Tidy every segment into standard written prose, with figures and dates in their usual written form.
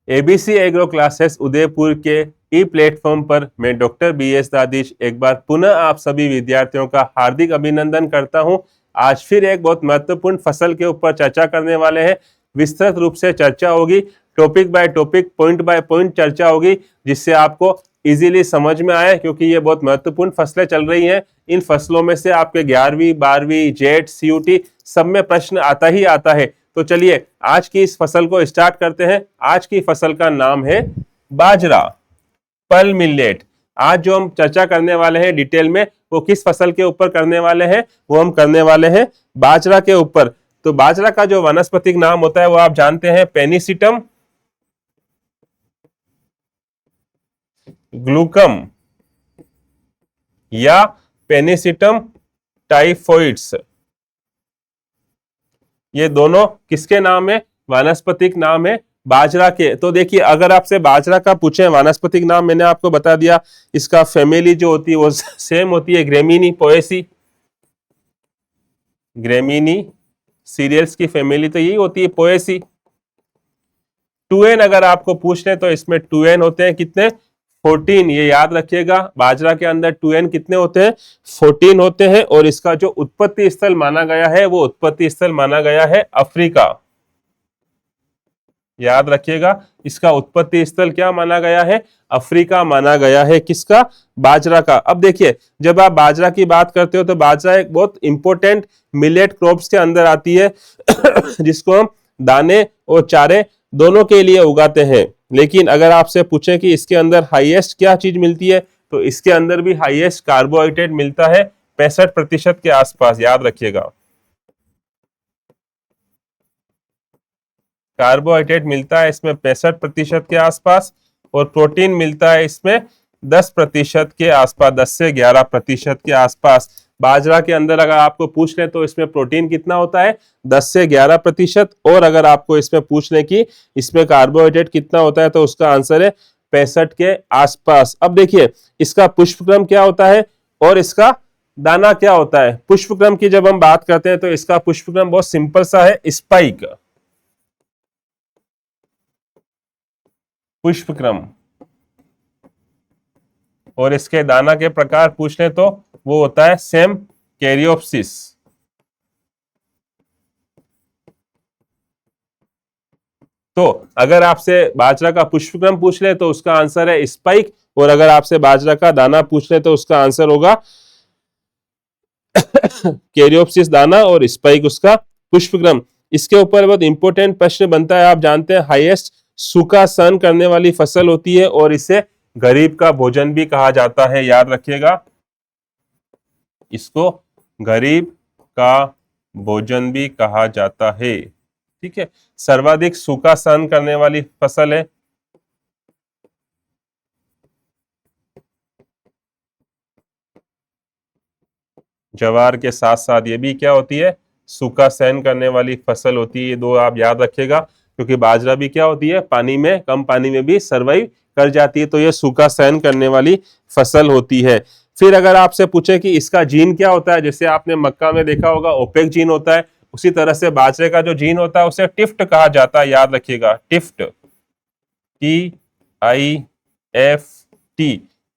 ABC agro classes Udaipur के ई platform पर मैं डॉक्टर BS दादिश एक बार पुनः आप सभी विद्यार्थियों का हार्दिक अभिनंदन करता हूं। आज फिर एक बहुत महत्वपूर्ण फसल के ऊपर चर्चा करने वाले हैं। विस्तृत रूप से चर्चा होगी, topic by topic, point by point चर्चा होगी, जिससे आपको इजीली समझ में आए, क्योंकि ये बहुत महत्वपूर्ण फसलें चल रही हैं। इन फसलों में से आपके 11वीं 12वीं जेट CUT सब में प्रश्न आता ही आता है। तो चलिए आज की इस फसल को स्टार्ट करते हैं। आज की फसल का नाम है बाजरा, पल मिलेट। आज जो हम चर्चा करने वाले हैं डिटेल में, वो किस फसल के ऊपर करने वाले हैं? वो हम करने वाले हैं बाजरा के ऊपर। तो बाजरा का जो वानस्पतिक नाम होता है वो आप जानते हैं, पेनिसिटम ग्लूकम या पेनिसिटम टाइफोइड्स। ये दोनों किसके नाम है? वानस्पतिक नाम है बाजरा के। तो देखिए, अगर आपसे बाजरा का पूछे वानस्पतिक नाम, मैंने आपको बता दिया, इसका फैमिली जो होती है वो सेम होती है, ग्रेमिनी पोएसी। ग्रेमिनी सीरियल्स की फैमिली तो यही होती है, पोएसी। 2N अगर आपको पूछ ले तो इसमें 2N होते हैं, कितने? 14। ये याद रखिएगा, बाजरा के अंदर 2N कितने होते हैं? 14 होते हैं। और इसका जो उत्पत्ति स्थल माना गया है, वो उत्पत्ति स्थल माना गया है अफ्रीका। याद रखिएगा, इसका उत्पत्ति स्थल क्या माना गया है? अफ्रीका माना गया है। किसका? बाजरा का। अब देखिए, जब आप बाजरा की बात करते हो तो बाजरा एक बहुत इंपॉर्टेंट मिलेट क्रॉप्स के अंदर आती है जिसको हम दाने और चारे दोनों के लिए उगाते हैं। लेकिन अगर आपसे पूछे कि इसके अंदर हाईएस्ट क्या चीज मिलती है, तो इसके अंदर भी हाईएस्ट कार्बोहाइड्रेट मिलता है, 65% के आसपास। याद रखिएगा, कार्बोहाइड्रेट मिलता है इसमें 65% के आसपास, और प्रोटीन मिलता है इसमें 10% के आसपास, 10 से 11% के आसपास। बाजरा के अंदर अगर आपको पूछ लें तो इसमें प्रोटीन कितना होता है? 10 से 11%। और अगर आपको इसमें पूछ लें कि इसमें कार्बोहाइड्रेट कितना होता है, तो उसका आंसर है 65 के आसपास। अब देखिए, इसका पुष्पक्रम क्या होता है और इसका दाना क्या होता है? पुष्पक्रम की जब हम बात करते हैं तो इसका पुष्पक्रम बहुत सिंपल सा है, स्पाइक पुष्पक्रम। और इसके दाना के प्रकार पूछ लें तो वो होता है सेम कैरियोप्सिस। तो अगर आपसे बाजरा का पुष्पक्रम पूछ ले तो उसका आंसर है स्पाइक, और अगर आपसे बाजरा का दाना पूछ ले तो उसका आंसर होगा कैरियोप्सिस दाना और स्पाइक उसका पुष्पक्रम। इसके ऊपर बहुत इंपॉर्टेंट प्रश्न बनता है। आप जानते हैं, हाईएस्ट सूखा सहन करने वाली फसल होती है और इसे गरीब का भोजन भी कहा जाता है। याद रखिएगा, इसको गरीब का भोजन भी कहा जाता है। ठीक है, सर्वाधिक सूखा सहन करने वाली फसल है। ज्वार के साथ साथ ये भी क्या होती है? सूखा सहन करने वाली फसल होती है। ये दो आप याद रखिएगा, क्योंकि बाजरा भी क्या होती है? पानी में, कम पानी में भी सर्वाइव कर जाती है। तो ये सूखा सहन करने वाली फसल होती है। फिर अगर आपसे पूछे कि इसका जीन क्या होता है, जैसे आपने मक्का में देखा होगा ओपेक जीन होता है, उसी तरह से बाजरे का जो जीन होता है उसे टिफ्ट कहा जाता है। याद रखिएगा, टिफ्ट, TIFT,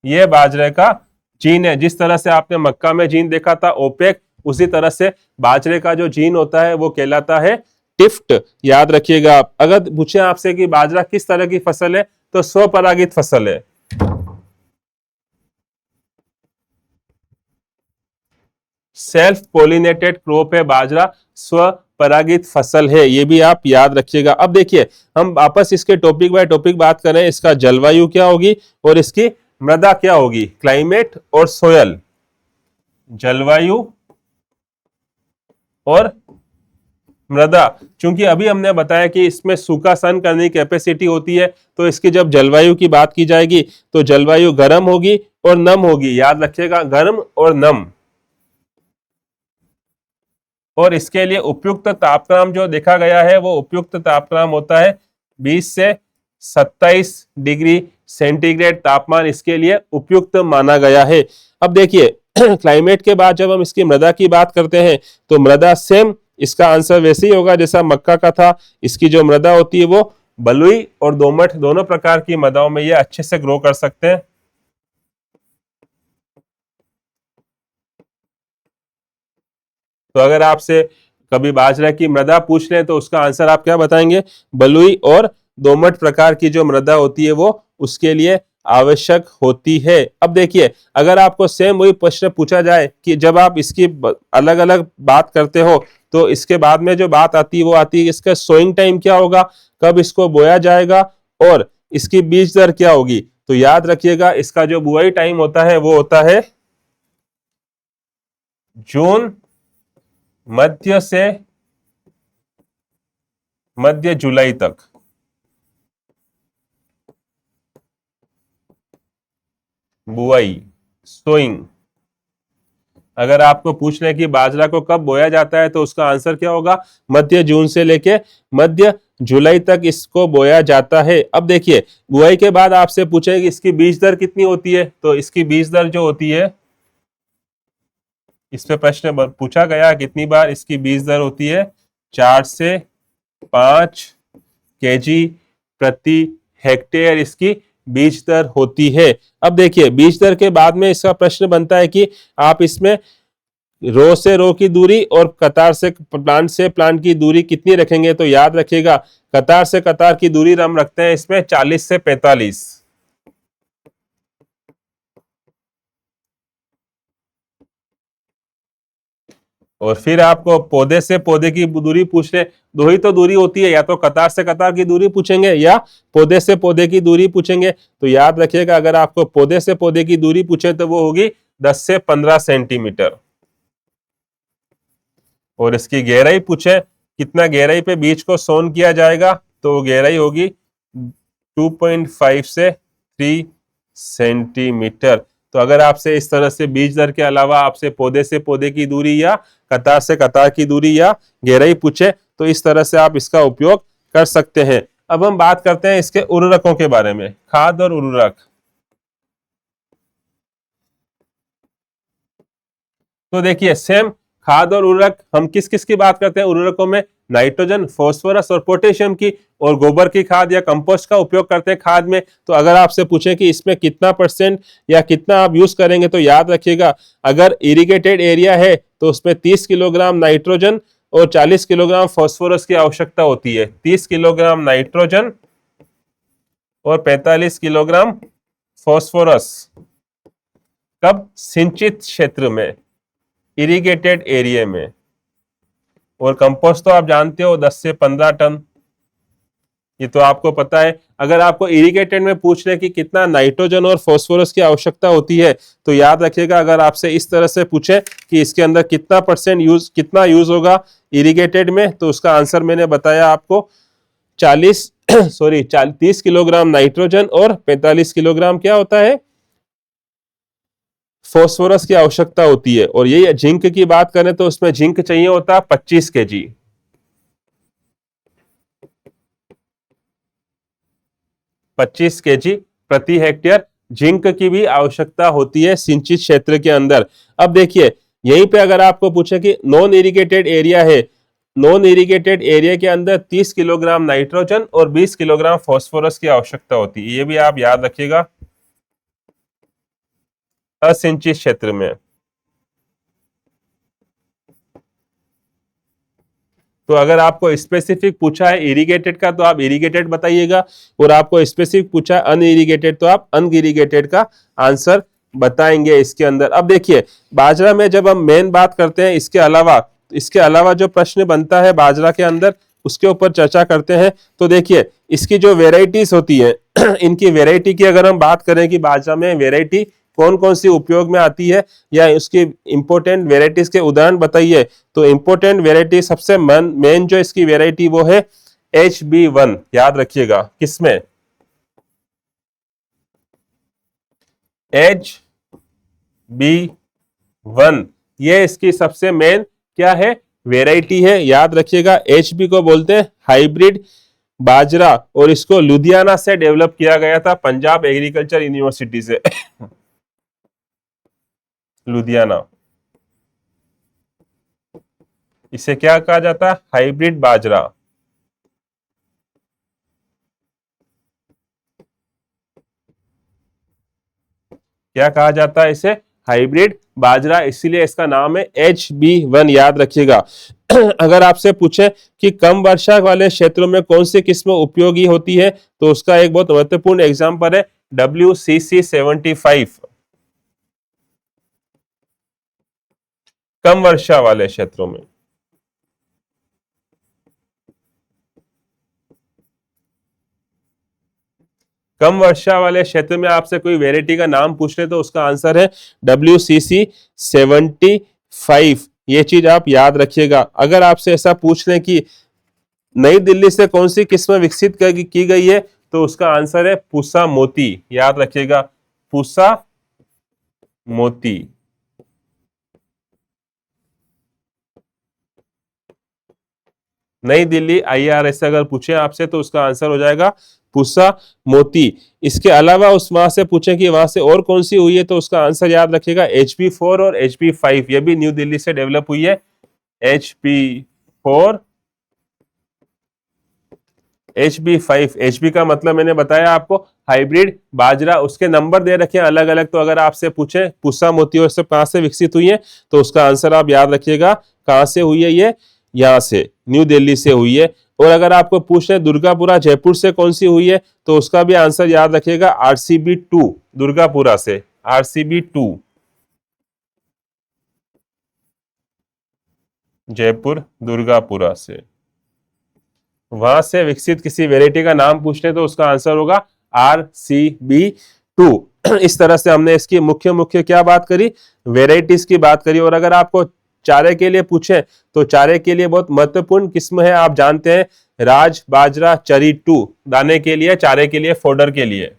ये बाजरे का जीन है। जिस तरह से आपने मक्का में जीन देखा था ओपेक, उसी तरह से बाजरे का जो जीन होता है वो कहलाता है टिफ्ट। याद रखिएगा आप। अगर पूछे आपसे कि बाजरा किस तरह की फसल है, तो स्वपरागित फसल है। सेल्फ पोलिनेटेड क्रॉप है बाजरा, स्वपरागित फसल है। ये भी आप याद रखिएगा। अब देखिए, हम वापस इसके टॉपिक बाय टॉपिक बात करें। इसका जलवायु क्या होगी और इसकी मृदा क्या होगी? क्लाइमेट और सोयल, जलवायु और मृदा। चूंकि अभी हमने बताया कि इसमें सूखा सहन करने की कैपेसिटी होती है, तो इसकी जब जलवायु की बात की जाएगी तो जलवायु गर्म होगी और नम होगी। याद रखिएगा, गर्म और नम। और इसके लिए उपयुक्त तापक्रम जो देखा गया है, वो उपयुक्त तापक्रम होता है 20 से 27 डिग्री सेंटीग्रेड तापमान इसके लिए उपयुक्त माना गया है। अब देखिए, क्लाइमेट के बाद जब हम इसकी मृदा की बात करते हैं तो मृदा सेम, इसका आंसर वैसे ही होगा जैसा मक्का का था। इसकी जो मृदा होती है वो बलुई और दोमट दोनों प्रकार की मृदाओं में ये अच्छे से ग्रो कर सकते हैं। तो अगर आपसे कभी बाजरा की मृदा पूछ लें तो उसका आंसर आप क्या बताएंगे? बलुई और दोमट प्रकार की जो मृदा होती है वो उसके लिए आवश्यक होती है। अब देखिए, अगर आपको सेम वही प्रश्न पूछा जाए कि जब आप इसकी अलग अलग बात करते हो तो इसके बाद में जो बात आती है वो आती है इसका सोइंग टाइम क्या होगा, कब इसको बोया जाएगा और इसकी बीज दर क्या होगी। तो याद रखिएगा, इसका जो बुआई टाइम होता है वो होता है जून मध्य से मध्य जुलाई तक। बुआई, सोइंग। अगर आपको पूछ लें कि बाजरा को कब बोया जाता है तो उसका आंसर क्या होगा? मध्य जून से लेके मध्य जुलाई तक इसको बोया जाता है। अब देखिए, बुआई के बाद आपसे पूछे कि इसकी बीज दर कितनी होती है, तो इसकी बीज दर जो होती है, इस पे प्रश्न पूछा गया कितनी बार, इसकी बीज दर होती है 4 से 5 केजी प्रति हेक्टेयर इसकी बीज दर होती है। अब देखिए, बीज दर के बाद में इसका प्रश्न बनता है कि आप इसमें रो से रो की दूरी और कतार से प्लांट की दूरी कितनी रखेंगे। तो याद रखिएगा, कतार से कतार की दूरी हम रखते हैं इसमें 40 से 45। और फिर आपको पौधे से पौधे की दूरी पूछ ले, दो ही तो दूरी होती है, या तो कतार से कतार की दूरी पूछेंगे या पौधे से पौधे की दूरी पूछेंगे। तो याद रखिएगा, अगर आपको पौधे से पौधे की दूरी पूछे तो वो होगी 10 से 15 सेंटीमीटर। और इसकी गहराई पूछे कितना गहराई पे बीज को सोन किया जाएगा, तो गहराई होगी 2.5 से 3 सेंटीमीटर। तो अगर आपसे इस तरह से बीज दर के अलावा आपसे पौधे से पौधे की दूरी या कतार से कतार की दूरी या गहराई पूछे तो इस तरह से आप इसका उपयोग कर सकते हैं। अब हम बात करते हैं इसके उर्वरकों के बारे में, खाद और उर्वरक। तो देखिए, सेम खाद और उर्वरक हम किस किस की बात करते हैं उर्वरकों में? नाइट्रोजन, फास्फोरस और पोटेशियम की, और गोबर की खाद या कंपोस्ट का उपयोग करते हैं खाद में। तो अगर आपसे पूछे कि इसमें कितना % या कितना आप यूज करेंगे, तो याद रखिएगा, अगर इरिगेटेड एरिया है तो उसमें 30 किलोग्राम नाइट्रोजन और 40 किलोग्राम फास्फोरस की आवश्यकता होती है। 30 किलोग्राम नाइट्रोजन और 45 किलोग्राम फास्फोरस। कब? सिंचित क्षेत्र में, इरिगेटेड एरिया में। और कंपोस्ट तो आप जानते हो 10 से 15 टन, ये तो आपको पता है। अगर आपको इरिगेटेड में पूछ रहे कि कितना नाइट्रोजन और फास्फोरस की आवश्यकता होती है, तो याद रखिएगा, अगर आपसे इस तरह से पूछे कि इसके अंदर कितना % कितना यूज होगा इरिगेटेड में, तो उसका आंसर मैंने बताया आपको 30 किलोग्राम नाइट्रोजन और 45 किलोग्राम क्या होता है? फास्फोरस की आवश्यकता होती है। और यही जिंक की बात करें तो उसमें जिंक चाहिए होता है 25 केजी। 25 केजी प्रति हेक्टेयर जिंक की भी आवश्यकता होती है सिंचित क्षेत्र के अंदर। अब देखिए, यहीं पे अगर आपको पूछे कि नॉन इरिगेटेड एरिया है, नॉन इरिगेटेड एरिया के अंदर 30 किलोग्राम नाइट्रोजन और 20 किलोग्राम फास्फोरस की आवश्यकता होती है। ये भी आप याद रखिएगा, असिंचित क्षेत्र में। तो अगर आपको स्पेसिफिक पूछा है इरिगेटेड का तो आप इरिगेटेड बताइएगा, और आपको स्पेसिफिक पूछा है अनइरिगेटेड तो आप अनइरिगेटेड का आंसर बताएंगे इसके अंदर। अब देखिए, बाजरा में जब हम मेन बात करते हैं, इसके अलावा जो प्रश्न बनता है बाजरा के अंदर, उसके ऊपर चर्चा करते हैं। तो देखिए, इसकी जो वेराइटीज होती है इनकी वेराइटी की अगर हम बात करें कि बाजरा में वेराइटी कौन कौन सी उपयोग में आती है या उसकी इंपोर्टेंट वेराइटीज के उदाहरण बताइए। तो इंपोर्टेंट वेराइटी सबसे मेन जो इसकी वेराइटी वो है HB1। याद रखिएगा, किसमें? HB1, ये इसकी सबसे मेन क्या है? वेराइटी है। याद रखिएगा, HB को बोलते हैं हाइब्रिड बाजरा, और इसको लुधियाना से डेवलप किया गया था, पंजाब एग्रीकल्चर यूनिवर्सिटी से लुधियाना। इसे क्या कहा जाता है? हाइब्रिड बाजरा। क्या कहा जाता है इसे? हाइब्रिड बाजरा, इसीलिए इसका नाम है HB1, याद रखिएगा। अगर आपसे पूछे कि कम वर्षा वाले क्षेत्रों में कौन सी किस्म उपयोगी होती है, तो उसका एक बहुत महत्वपूर्ण एग्जांपल है WCC75। कम वर्षा वाले क्षेत्रों में, कम वर्षा वाले क्षेत्र में आपसे कोई वेराइटी का नाम पूछ ले तो उसका आंसर है WCC75। ये चीज आप याद रखिएगा। अगर आपसे ऐसा पूछ लें कि नई दिल्ली से कौन सी किस्म विकसित की गई है, तो उसका आंसर है पूसा मोती, याद रखिएगा, पूसा मोती। नई दिल्ली IRS से अगर पूछे आपसे तो उसका आंसर हो जाएगा पूसा मोती। इसके अलावा उस वहां से पूछे कि वहां से और कौन सी हुई है, तो उसका आंसर याद रखिएगा HB4 और HB5, ये भी न्यू दिल्ली से डेवलप हुई है। HB4, HB5। HB का मतलब मैंने बताया आपको हाइब्रिड बाजरा, उसके नंबर दे रखे हैं अलग अलग। तो अगर आपसे पूछे पूसा मोती और सब कहां से विकसित हुई है, तो उसका आंसर आप याद रखिएगा कहां से हुई है, ये यहां से न्यू दिल्ली से हुई है। और अगर आपको पूछ रहे दुर्गापुरा जयपुर से कौन सी हुई है, तो उसका भी आंसर याद रखिएगा RCB2, दुर्गापुरा से, RCB2, जयपुर दुर्गापुरा से। वहां से विकसित किसी वेराइटी का नाम पूछने तो उसका आंसर होगा RCB2। इस तरह से हमने इसकी मुख्य मुख्य क्या बात करी, वेराइटीज की बात करी। और अगर आपको चारे के लिए पूछे तो चारे के लिए बहुत महत्वपूर्ण किस्म है, आप जानते हैं, राज बाजरा चरी 2, दाने के लिए, चारे के लिए, फोडर के लिए,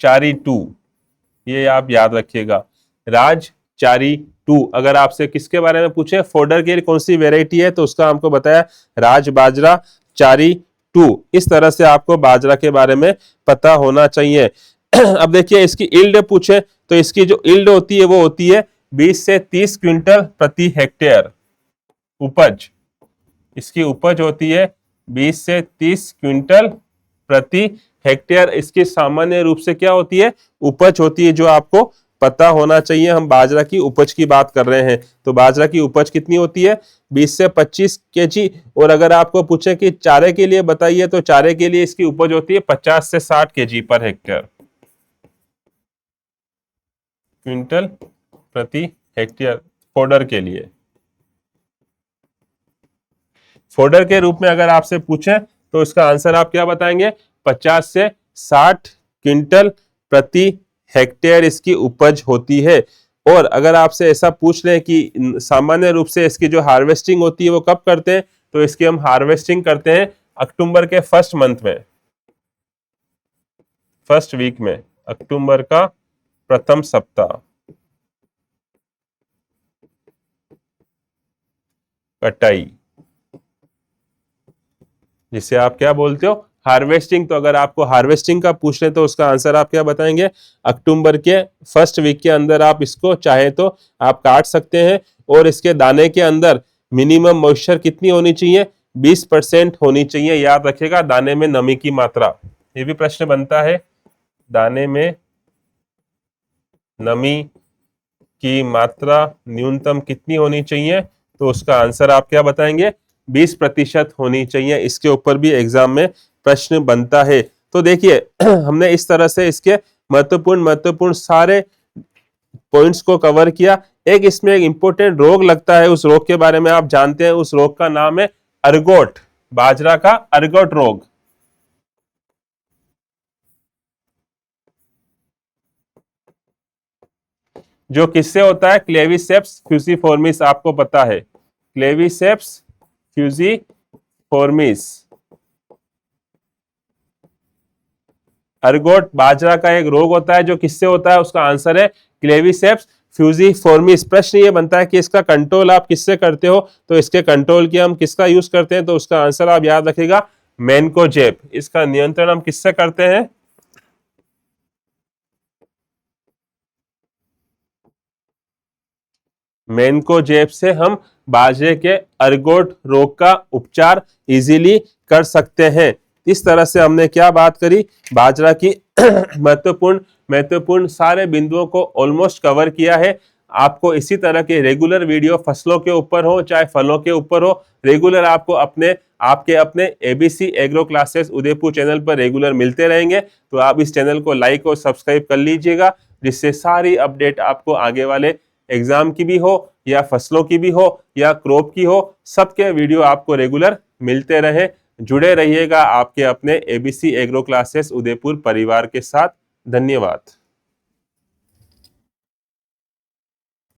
चारी 2, ये आप याद रखिएगा, राज चारी 2। अगर आपसे किसके बारे में पूछे, फोडर के लिए कौन सी वेराइटी है, तो उसका हमको बताया राज बाजरा चारी 2। इस तरह से आपको बाजरा के बारे में पता होना चाहिए। अब देखिए इसकी इल्ड पूछे तो इसकी जो इल्ड होती है वो होती है 20 से 30 क्विंटल प्रति हेक्टेयर उपज। इसकी उपज होती है 20 से 30 क्विंटल प्रति हेक्टेयर। इसकी सामान्य रूप से क्या होती है, उपज होती है, जो आपको पता होना चाहिए। हम बाजरा की उपज की बात कर रहे हैं, तो बाजरा की उपज कितनी होती है, 20 से 25 केजी। और अगर आपको पूछे कि चारे के लिए बताइए, तो चारे के लिए इसकी उपज होती है 50 से 60 केजी पर हेक्टेयर, क्विंटल प्रति हेक्टेयर फोडर के लिए। फोडर के रूप में अगर आपसे पूछे तो इसका आंसर आप क्या बताएंगे, 50 से 60 क्विंटल प्रति हेक्टेयर इसकी उपज होती है। और अगर आपसे ऐसा पूछ लें कि सामान्य रूप से इसकी जो हार्वेस्टिंग होती है वो कब करते हैं, तो इसकी हम हार्वेस्टिंग करते हैं अक्टूबर के फर्स्ट मंथ में, फर्स्ट वीक में, अक्टूबर का प्रथम सप्ताह। कटाई, जिसे आप क्या बोलते हो, हार्वेस्टिंग। तो अगर आपको हार्वेस्टिंग का पूछ रहे तो उसका आंसर आप क्या बताएंगे, अक्टूबर के फर्स्ट वीक के अंदर आप इसको चाहे तो आप काट सकते हैं। और इसके दाने के अंदर मिनिमम मॉइस्चर कितनी होनी चाहिए, 20% होनी चाहिए। याद रखिएगा दाने में नमी की मात्रा, ये भी प्रश्न बनता है, दाने में नमी की मात्रा न्यूनतम कितनी होनी चाहिए, तो उसका आंसर आप क्या बताएंगे, 20% होनी चाहिए। इसके ऊपर भी एग्जाम में प्रश्न बनता है। तो देखिए हमने इस तरह से इसके महत्वपूर्ण सारे पॉइंट्स को कवर किया। एक इसमें एक इंपॉर्टेंट रोग लगता है, उस रोग के बारे में आप जानते हैं, उस रोग का नाम है अर्गोट, बाजरा का अर्गोट रोग। जो किससे होता है, क्लेविसेप्स फ्यूसिफॉर्मिस, आपको पता है, क्लेविसेप्स फ्यूसिफॉर्मिस। अर्गोट बाजरा का एक रोग होता है जो किससे होता है, उसका आंसर है क्लेविसेप्स फ्यूसिफॉर्मिस। प्रश्न ये बनता है कि इसका कंट्रोल आप किससे करते हो, तो इसके कंट्रोल की हम किसका यूज करते हैं, तो उसका आंसर आप याद रखिएगा मैनकोजेब। इसका नियंत्रण हम किससे करते हैं, मैनकोजेब से हम बाजरे के अर्गोट रोग का उपचार इजीली कर सकते हैं। इस तरह से हमने क्या बात करी, बाजरा की महत्वपूर्ण सारे बिंदुओं को ऑलमोस्ट कवर किया है। आपको इसी तरह के रेगुलर वीडियो फसलों के ऊपर हो चाहे फलों के ऊपर हो, रेगुलर आपको आपके अपने ABC agro classes Udaipur channel पर रेगुलर मिलते रहेंगे। तो आप इस चैनल को लाइक और सब्सक्राइब कर लीजिएगा, जिससे सारी अपडेट आपको आगे वाले एग्जाम की भी हो या फसलों की भी हो या क्रॉप की हो, सबके वीडियो आपको रेगुलर मिलते रहे। जुड़े रहिएगा आपके अपने एबीसी एग्रो क्लासेस उदयपुर परिवार के साथ। धन्यवाद।